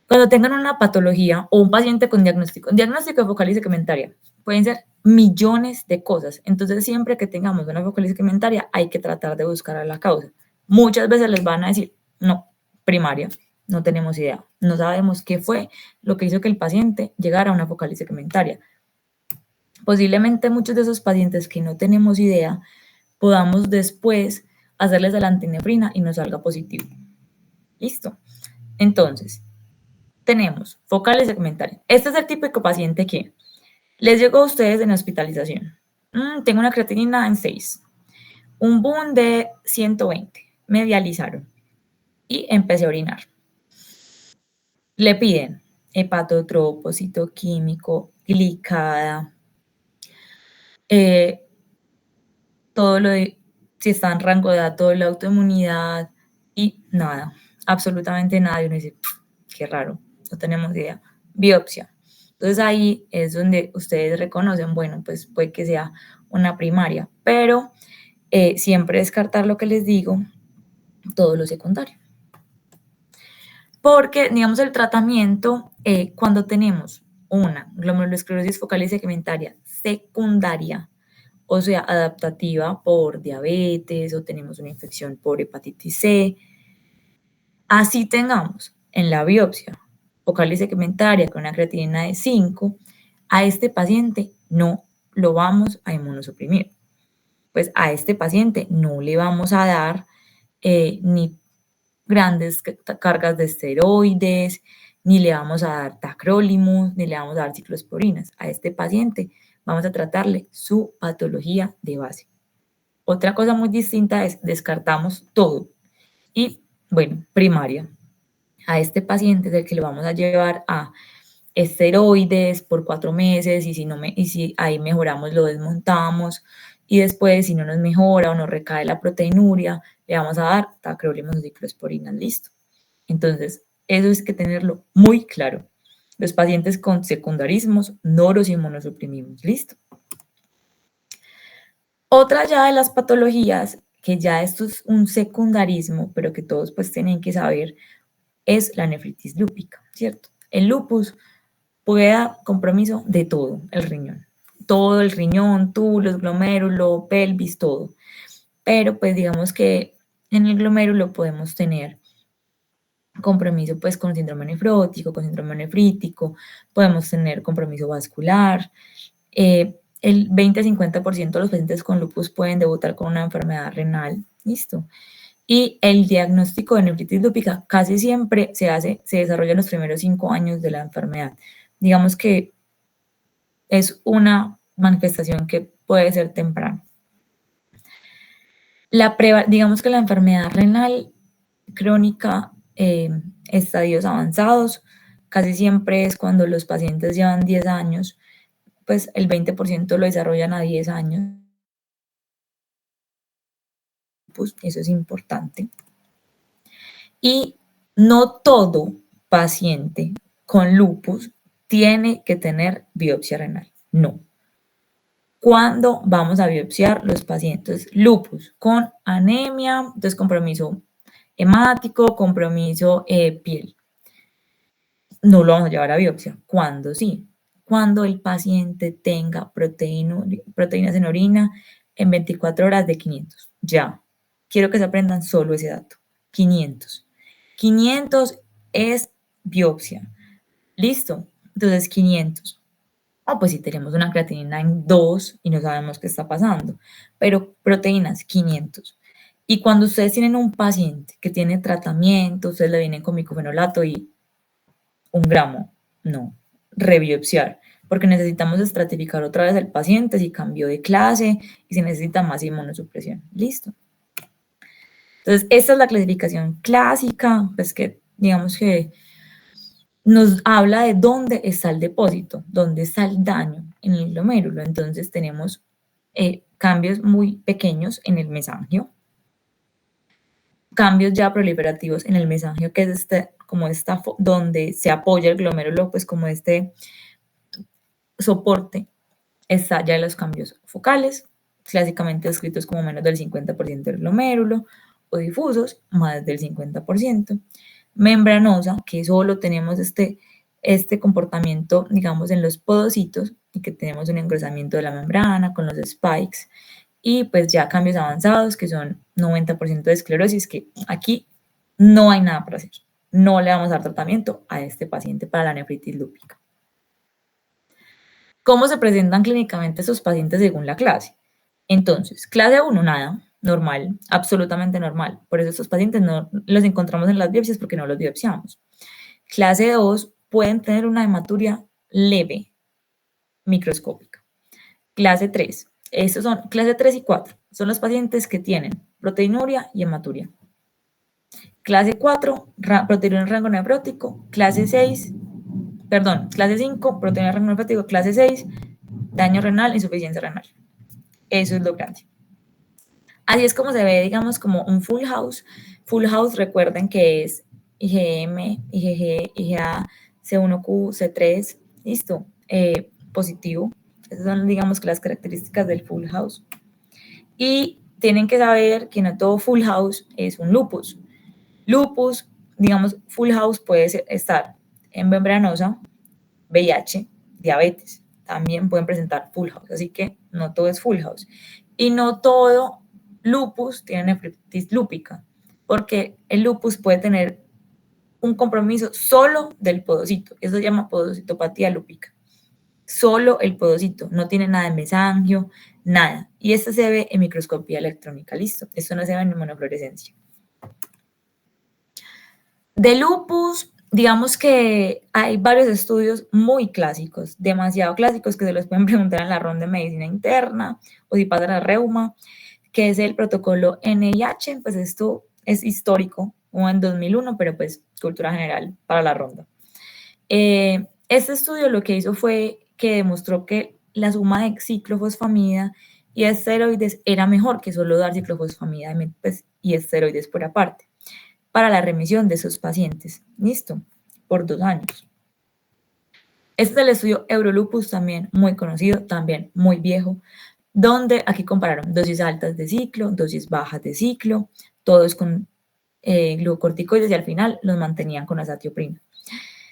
cuando tengan una patología o un paciente con diagnóstico de focal y segmentaria, pueden ser millones de cosas. Entonces, siempre que tengamos una focal y segmentaria, hay que tratar de buscar a la causa. Muchas veces les van a decir, no, primaria, no tenemos idea, no sabemos qué fue lo que hizo que el paciente llegara a una focal y segmentaria. Posiblemente muchos de esos pacientes que no tenemos idea, podamos después hacerles la antinefrina y nos salga positivo. Listo. Entonces, tenemos focales segmentarias. Este es el típico paciente que les llegó a ustedes en hospitalización. Tengo una creatinina en 6, un boom de 120, me dializaron y empecé a orinar. Le piden hepatotropo, citoquímico, glicada, todo lo de si está en rango de edad, todo de la autoinmunidad y nada, absolutamente nada. Y uno dice, qué raro, no tenemos idea. Biopsia. Entonces ahí es donde ustedes reconocen, bueno, pues puede que sea una primaria, pero siempre descartar lo que les digo, todo lo secundario. Porque, digamos, el tratamiento, cuando tenemos una glomerulosclerosis focal y segmentaria secundaria, o sea, adaptativa por diabetes o tenemos una infección por hepatitis C, así tengamos en la biopsia focal y segmentaria con una creatinina de 5, a este paciente no lo vamos a inmunosuprimir. Pues a este paciente no le vamos a dar ni grandes cargas de esteroides, ni le vamos a dar tacrolimus, ni le vamos a dar ciclosporinas. A este paciente vamos a tratarle su patología de base. Otra cosa muy distinta es descartamos todo. Y bueno, primaria. A este paciente es el que lo vamos a llevar a esteroides por 4 meses y si ahí mejoramos lo desmontamos y después si no nos mejora o nos recae la proteinuria le vamos a dar tacrolimus o ciclosporinas, listo. Entonces, eso es que tenerlo muy claro. Los pacientes con secundarismos no los inmunosuprimimos, listo. Otra ya de las patologías, que ya esto es un secundarismo, pero que todos pues tienen que saber, es la nefritis lúpica, ¿cierto? El lupus puede dar compromiso de todo el riñón, túbulos, glomérulo, pelvis, todo. Pero pues digamos que en el glomérulo podemos tener compromiso pues con síndrome nefrótico, con síndrome nefrítico, podemos tener compromiso vascular. El 20-50% de los pacientes con lupus pueden debutar con una enfermedad renal, listo. Y el diagnóstico de nefritis lúpica casi siempre se desarrolla en los primeros 5 años de la enfermedad. Digamos que es una manifestación que puede ser temprana. Digamos que la enfermedad renal crónica, estadios avanzados, casi siempre es cuando los pacientes llevan 10 años, pues el 20% lo desarrollan a 10 años. Pues eso es importante. Y no todo paciente con lupus tiene que tener biopsia renal, no. ¿Cuándo vamos a biopsiar los pacientes lupus? Con anemia, entonces compromiso hemático, compromiso piel. No lo vamos a llevar a biopsia. ¿Cuándo sí? Cuando el paciente tenga proteínas en orina en 24 horas de 500. Ya. Quiero que se aprendan solo ese dato. 500. 500 es biopsia. Listo. Entonces 500. Ah, pues si tenemos una creatinina en 2 y no sabemos qué está pasando, pero proteínas 500. Y cuando ustedes tienen un paciente que tiene tratamiento, ustedes le vienen con micofenolato y 1 gramo, no, rebiopsiar, porque necesitamos estratificar otra vez el paciente si cambió de clase y si necesita más inmunosupresión. Listo. Entonces, esta es la clasificación clásica, pues que digamos que nos habla de dónde está el depósito, dónde está el daño en el glomérulo. Entonces tenemos cambios muy pequeños en el mesangio, cambios ya proliferativos en el mesangio, que es como donde se apoya el glomérulo, pues como este soporte, está ya los cambios focales, clásicamente descritos como menos del 50% del glomérulo, o difusos, más del 50%. Membranosa, que solo tenemos este comportamiento, digamos, en los podocitos, y que tenemos un engrosamiento de la membrana con los spikes, y pues ya cambios avanzados, que son 90% de esclerosis, que aquí no hay nada para hacer. No le vamos a dar tratamiento a este paciente para la nefritis lúpica. ¿Cómo se presentan clínicamente estos pacientes según la clase? Entonces, clase 1, nada, normal, absolutamente normal. Por eso estos pacientes no los encontramos en las biopsias porque no los biopsiamos. Clase 2, pueden tener una hematuria leve, microscópica. Clase 3, estos son clase 3 y 4, son los pacientes que tienen proteinuria y hematuria. Clase 4, proteinuria en rango nefrótico. Clase 5, proteinuria en rango nefrótico. Clase 6, daño renal, insuficiencia renal. Eso es lo grande. Así es como se ve, digamos, como un full house. Full house, recuerden que es IgM, IgG, IgA, C1Q, C3, listo, positivo. Esas son, digamos, que las características del full house. Y tienen que saber que no todo full house es un lupus. Lupus, digamos, full house puede estar en membranosa, VIH, diabetes. También pueden presentar full house, así que no todo es full house. Y no todo lupus tiene nefritis lúpica, porque el lupus puede tener un compromiso solo del podocito. Eso se llama podocitopatía lúpica. Solo el podocito, no tiene nada de mesangio, nada. Y esto se ve en microscopía electrónica, listo. Esto no se ve en inmunofluorescencia. De lupus, digamos que hay varios estudios muy clásicos, demasiado clásicos, que se los pueden preguntar en la ronda de medicina interna o si pasan a reuma, que es el protocolo NIH, pues esto es histórico, o en 2001, pero pues cultura general para la ronda. Este estudio lo que hizo fue que demostró que la suma de ciclofosfamida y esteroides era mejor que solo dar ciclofosfamida pues, y esteroides por aparte, para la remisión de esos pacientes. Listo, por 2 años. Este es el estudio Eurolupus, también muy conocido, también muy viejo, donde aquí compararon dosis altas de ciclo, dosis bajas de ciclo, todos con glucocorticoides, y al final los mantenían con azatioprina.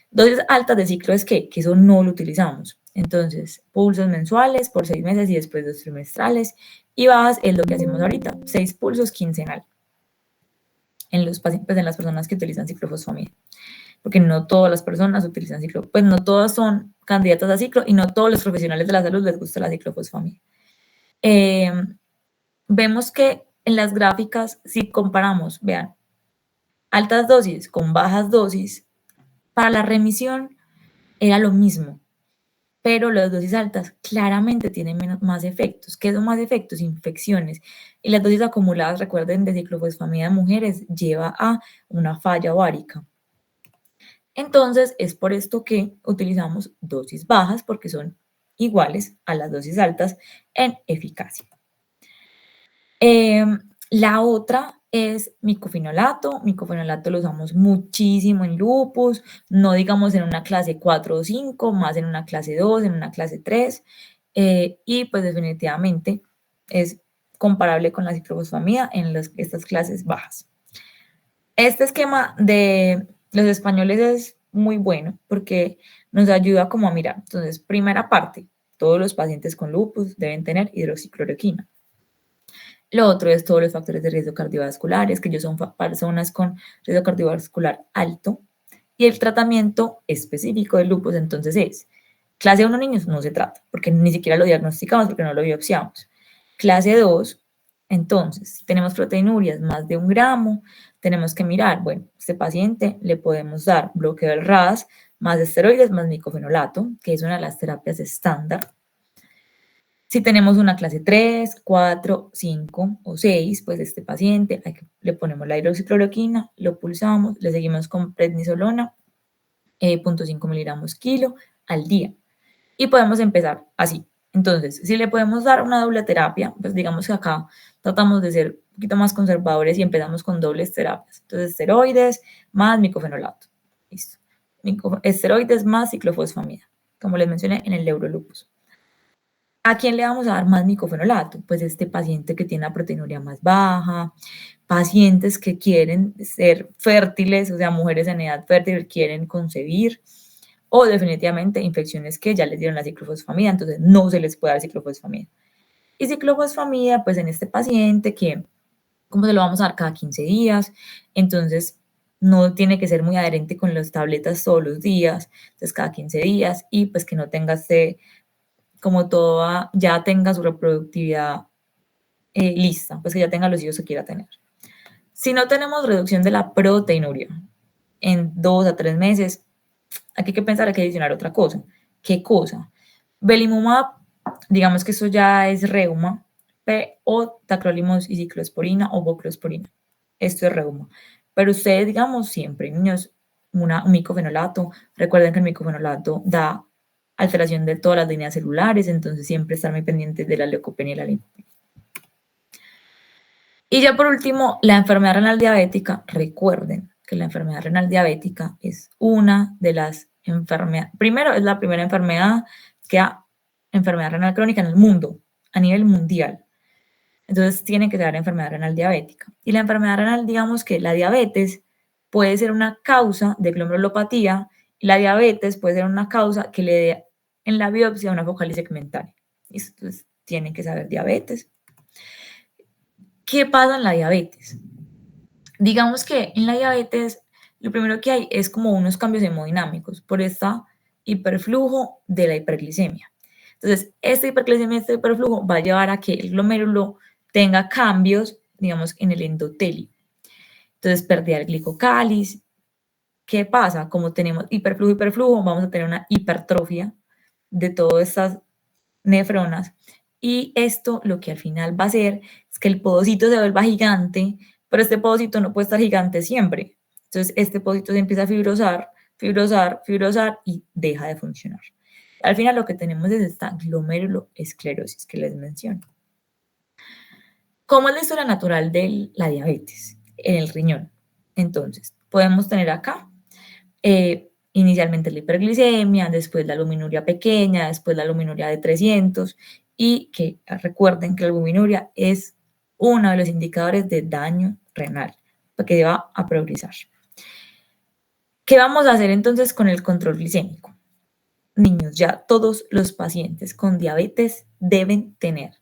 Dosis altas de ciclo es que eso no lo utilizamos. Entonces, pulsos mensuales por 6 meses y después 2 trimestrales, y bajas es lo que hacemos ahorita, 6 pulsos quincenal en los pacientes, pues en las personas que utilizan ciclofosfamida, porque no todas las personas utilizan ciclo, pues no todas son candidatas a ciclo y no todos los profesionales de la salud les gusta la ciclofosfamida. Vemos que en las gráficas, si comparamos, vean, altas dosis con bajas dosis, para la remisión era lo mismo, pero las dosis altas claramente tienen más efectos. ¿Qué son más efectos? Infecciones. Y las dosis acumuladas, recuerden, de ciclofosfamida en mujeres lleva a una falla ovárica. Entonces, es por esto que utilizamos dosis bajas, porque son iguales a las dosis altas en eficacia. La otra es micofenolato. Micofenolato lo usamos muchísimo en lupus, no digamos en una clase 4 o 5, más en una clase 2, en una clase 3, y pues definitivamente es comparable con la ciclofosfamida en estas clases bajas. Este esquema de los españoles es muy bueno porque nos ayuda como a mirar. Entonces, primera parte, todos los pacientes con lupus deben tener hidroxicloroquina. Lo otro es todos los factores de riesgo cardiovasculares, que ellos son personas con riesgo cardiovascular alto, Y el tratamiento específico del lupus entonces es, clase 1 niños no se trata, porque ni siquiera lo diagnosticamos, porque no lo biopsiamos. Clase 2, entonces, si tenemos proteinurias más de 1 gramo, tenemos que mirar, bueno, a este paciente le podemos dar bloqueo del RAS, más esteroides, más micofenolato, que es una de las terapias estándar. Si tenemos una clase 3, 4, 5 o 6, pues este paciente le ponemos la hidroxicloroquina, lo pulsamos, le seguimos con prednisolona, 0.5 miligramos kilo al día. Y podemos empezar así. Entonces, si le podemos dar una doble terapia, pues digamos que acá tratamos de ser un poquito más conservadores y empezamos con dobles terapias. Entonces, esteroides más micofenolato. Listo. Esteroides más ciclofosfamida, como les mencioné en el neurolupus. ¿A quién le vamos a dar más micofenolato? Pues este paciente que tiene la proteinuria más baja, pacientes que quieren ser fértiles, o sea, mujeres en edad fértil quieren concebir, o definitivamente infecciones que ya les dieron la ciclofosfamida, entonces no se les puede dar ciclofosfamida. Y ciclofosfamida, pues en este paciente que, ¿cómo se lo vamos a dar? Cada 15 días, entonces no tiene que ser muy adherente con las tabletas todos los días, entonces cada 15 días, y pues que no tenga como toda, ya tenga su reproductividad lista, pues que ya tenga los hijos que quiera tener. Si no tenemos reducción de la proteinuria en 2 a 3 meses, aquí hay que pensar, hay que adicionar otra cosa. ¿Qué cosa? Belimumab, digamos que eso ya es reuma, o tacrolimus y ciclosporina o voclosporina. Esto es reuma. Pero ustedes, digamos, siempre, niños, un micofenolato. Recuerden que el micofenolato da alteración de todas las líneas celulares, entonces siempre estar muy pendientes de la leucopenia y la linfopenia. Y ya por último, la enfermedad renal diabética. Recuerden que la enfermedad renal diabética es una de las enfermedades, primero es la primera enfermedad que da enfermedad renal crónica en el mundo, a nivel mundial. Entonces tiene que ser enfermedad renal diabética. Y la enfermedad renal, digamos que la diabetes puede ser una causa de glomerulopatía y la diabetes puede ser una causa que le dé en la biopsia una focal segmentaria. Entonces tienen que saber diabetes. ¿Qué pasa en la diabetes? Digamos que en la diabetes lo primero que hay es como unos cambios hemodinámicos por esta hiperflujo de la hiperglicemia. Entonces, esta hiperglicemia, este hiperflujo va a llevar a que el glomérulo tenga cambios, digamos, en el endotelio. Entonces, pérdida del glicocáliz. ¿Qué pasa? Como tenemos hiperflujo, vamos a tener una hipertrofia de todas estas nefronas. Y esto lo que al final va a hacer es que el podocito se vuelva gigante, pero este podocito no puede estar gigante siempre. Entonces, este podocito se empieza a fibrosar y deja de funcionar. Al final lo que tenemos es esta glomeruloesclerosis que les menciono. ¿Cómo es la historia natural de la diabetes en el riñón? Entonces, podemos tener acá inicialmente la hiperglicemia, después la albuminuria pequeña, después la albuminuria de 300 y que recuerden que la albuminuria es uno de los indicadores de daño renal que va a progresar. ¿Qué vamos a hacer entonces con el control glicémico? Niños, ya todos los pacientes con diabetes deben tener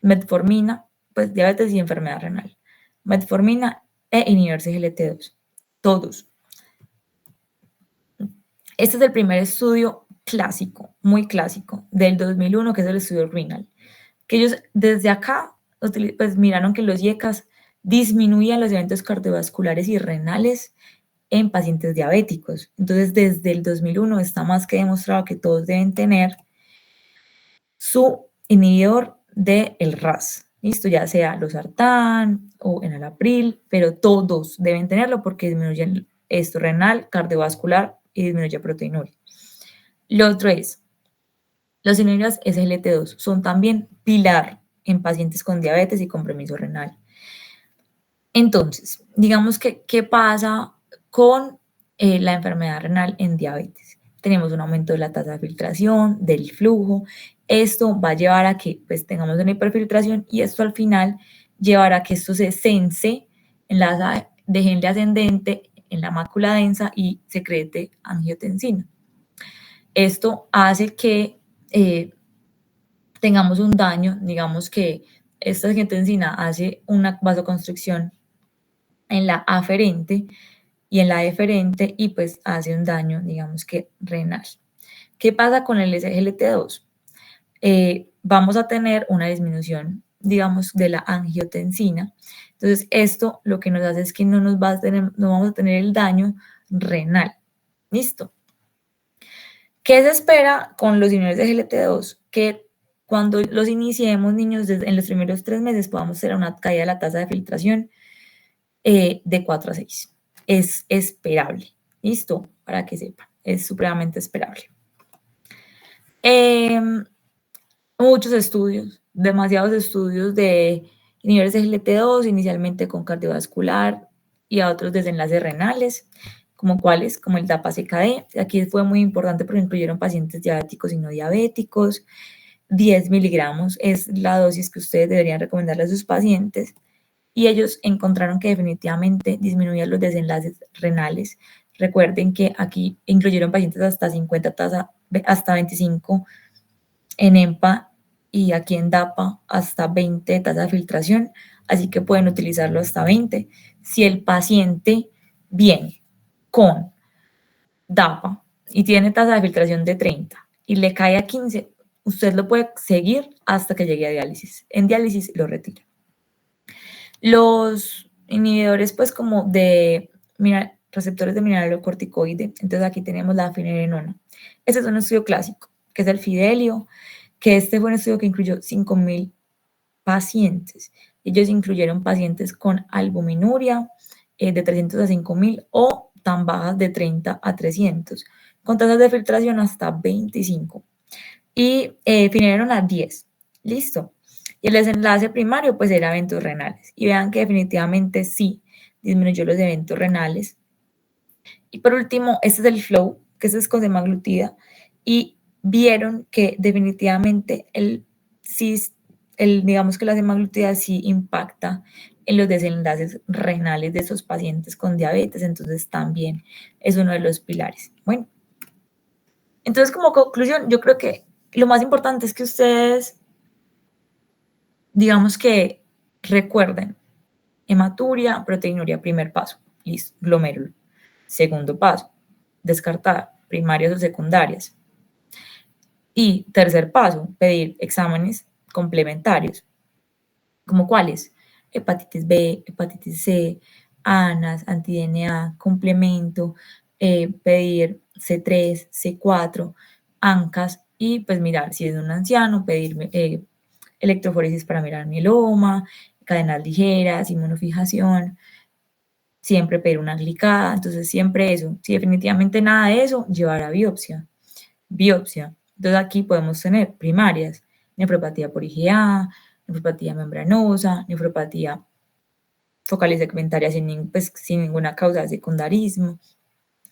metformina, pues diabetes y enfermedad renal, metformina e inhibidor CGLT2, todos. Este es el primer estudio clásico, muy clásico, del 2001, que es el estudio renal, que ellos desde acá pues miraron que los IECAS disminuían los eventos cardiovasculares y renales en pacientes diabéticos. Entonces, desde el 2001 está más que demostrado que todos deben tener su inhibidor del RAS, ¿listo? Ya sea losartán o enalapril, pero todos deben tenerlo porque disminuyen esto renal, cardiovascular y disminuye proteinuria. Lo otro es, los inhibidores SGLT2 son también pilar en pacientes con diabetes y compromiso renal. Entonces, digamos que, ¿qué pasa con la enfermedad renal en diabetes? Tenemos un aumento de la tasa de filtración, del flujo. Esto va a llevar a que pues, tengamos una hiperfiltración y esto al final llevará a que esto se sense en la asa de Henle ascendente, en la mácula densa y secrete angiotensina. Esto hace que tengamos un daño, digamos que esta angiotensina hace una vasoconstricción en la aferente y en la deferente y pues hace un daño, digamos que renal. ¿Qué pasa con el SGLT2? Vamos a tener una disminución, digamos, de la angiotensina. Entonces, esto lo que nos hace es que no vamos a tener el daño renal. ¿Listo? ¿Qué se espera con los inhibidores de GLT2? Que cuando los iniciemos, niños, en los primeros 3 meses podamos tener una caída de la tasa de filtración de 4 a 6. Es esperable. ¿Listo? Para que sepan. Es supremamente esperable. Muchos estudios, demasiados estudios de inhibidores de GLT2, inicialmente con cardiovascular y a otros desenlaces renales, como cuáles, como el DAPA-CKD. Aquí fue muy importante porque incluyeron pacientes diabéticos y no diabéticos. 10 miligramos es la dosis que ustedes deberían recomendarle a sus pacientes. Y ellos encontraron que definitivamente disminuían los desenlaces renales. Recuerden que aquí incluyeron pacientes hasta 50 hasta 25 en EMPA y aquí en DAPA hasta 20 tasa de filtración, así que pueden utilizarlo hasta 20. Si el paciente viene con DAPA y tiene tasa de filtración de 30 y le cae a 15, usted lo puede seguir hasta que llegue a diálisis. En diálisis lo retira. Los inhibidores, pues, como de receptores de mineralocorticoide, entonces aquí tenemos la finerenona. Este es un estudio clásico, que es el Fidelio, que este fue un estudio que incluyó 5.000 pacientes. Ellos incluyeron pacientes con albuminuria de 300 a 5.000 o tan bajas de 30 a 300, con tasas de filtración hasta 25. Y finerenona 10. Listo. Y el desenlace primario pues era eventos renales. Y vean que definitivamente sí disminuyó los eventos renales. Y por último, este es el flow, que es con semaglutida. Y vieron que definitivamente digamos que la semaglutida sí impacta en los desenlaces renales de esos pacientes con diabetes. Entonces también es uno de los pilares. Bueno, entonces como conclusión, yo creo que lo más importante es que ustedes, digamos que recuerden, hematuria, proteinuria, primer paso, listo, glomérulo. Segundo paso, descartar primarias o secundarias. Y tercer paso, pedir exámenes complementarios. ¿Como cuáles? Hepatitis B, hepatitis C, ANAS, anti-DNA, complemento, pedir C3, C4, ANCAS y pues mirar si es un anciano, pedir electroforesis para mirar mieloma, cadenas ligeras, inmunofijación, siempre pedir una glicada, entonces siempre eso. Si definitivamente nada de eso, llevar a biopsia. Biopsia. Entonces aquí podemos tener primarias, nefropatía por IgA, nefropatía membranosa, nefropatía focal y segmentaria sin ninguna causa de secundarismo.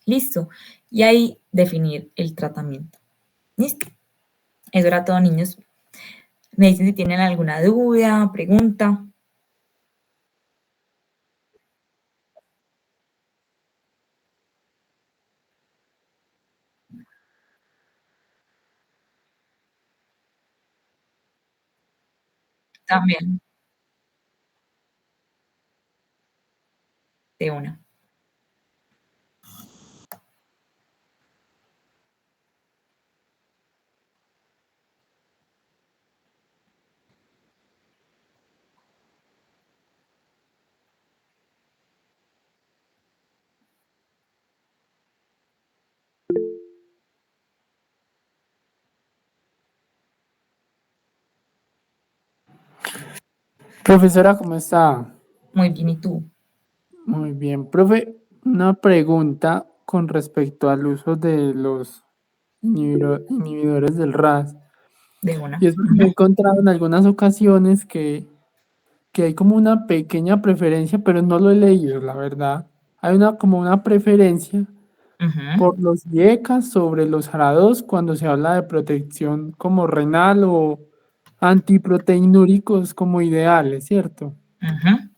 Listo. Y ahí definir el tratamiento. Listo. Eso era todo, niños. Me dicen si tienen alguna duda, pregunta. También, de una. Profesora, ¿cómo está? Muy bien, ¿y tú? Muy bien. Profe, una pregunta con respecto al uso de los inhibidores del RAS. De una. Y es porque he encontrado en algunas ocasiones que hay como una pequeña preferencia, pero no lo he leído, la verdad. Hay como una preferencia Ujú, por los IECA sobre los ARA2 cuando se habla de protección como renal o antiproteinúricos como ideales, ¿cierto? ujú.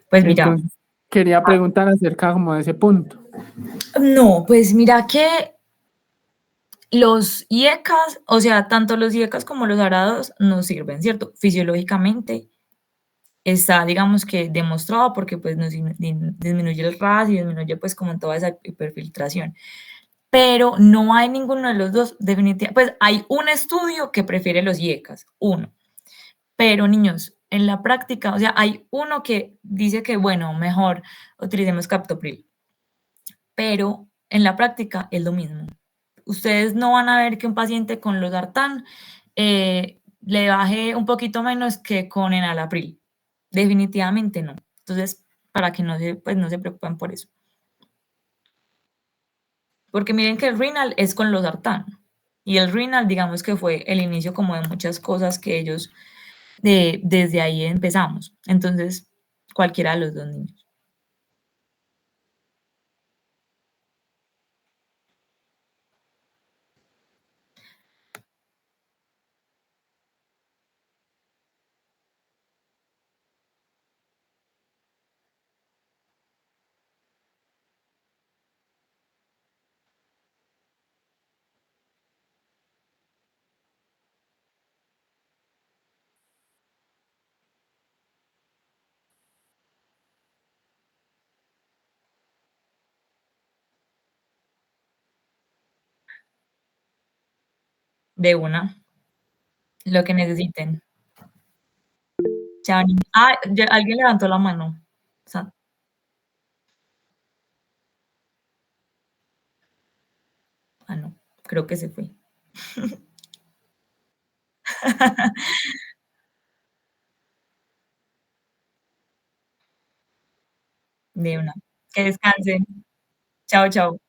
Pues mira, Entonces, quería preguntar acerca como de ese punto. no, pues mira que los IECAS, o sea, tanto los IECAS como los arados nos sirven, ¿cierto? Fisiológicamente está, digamos que demostrado porque pues nos disminuye el RAS y disminuye pues como toda esa hiperfiltración. Pero no hay ninguno de los dos definitivamente, pues hay un estudio que prefiere los IECAS, uno, pero niños, en la práctica, o sea, hay uno que dice que, bueno, mejor utilicemos captopril, pero en la práctica es lo mismo. Ustedes no van a ver que un paciente con losartán le baje un poquito menos que con enalapril. Definitivamente no. Entonces, para que no se, pues, no se preocupen por eso. Porque miren que el renal es con losartán. Y el renal, digamos que fue el inicio como de muchas cosas que ellos, desde ahí empezamos. Entonces, cualquiera de los dos niños. De una, lo que necesiten. Chao, niños. Ah, alguien levantó la mano. Ah, no, creo que se fue. De una. Que descansen. Chao, chao.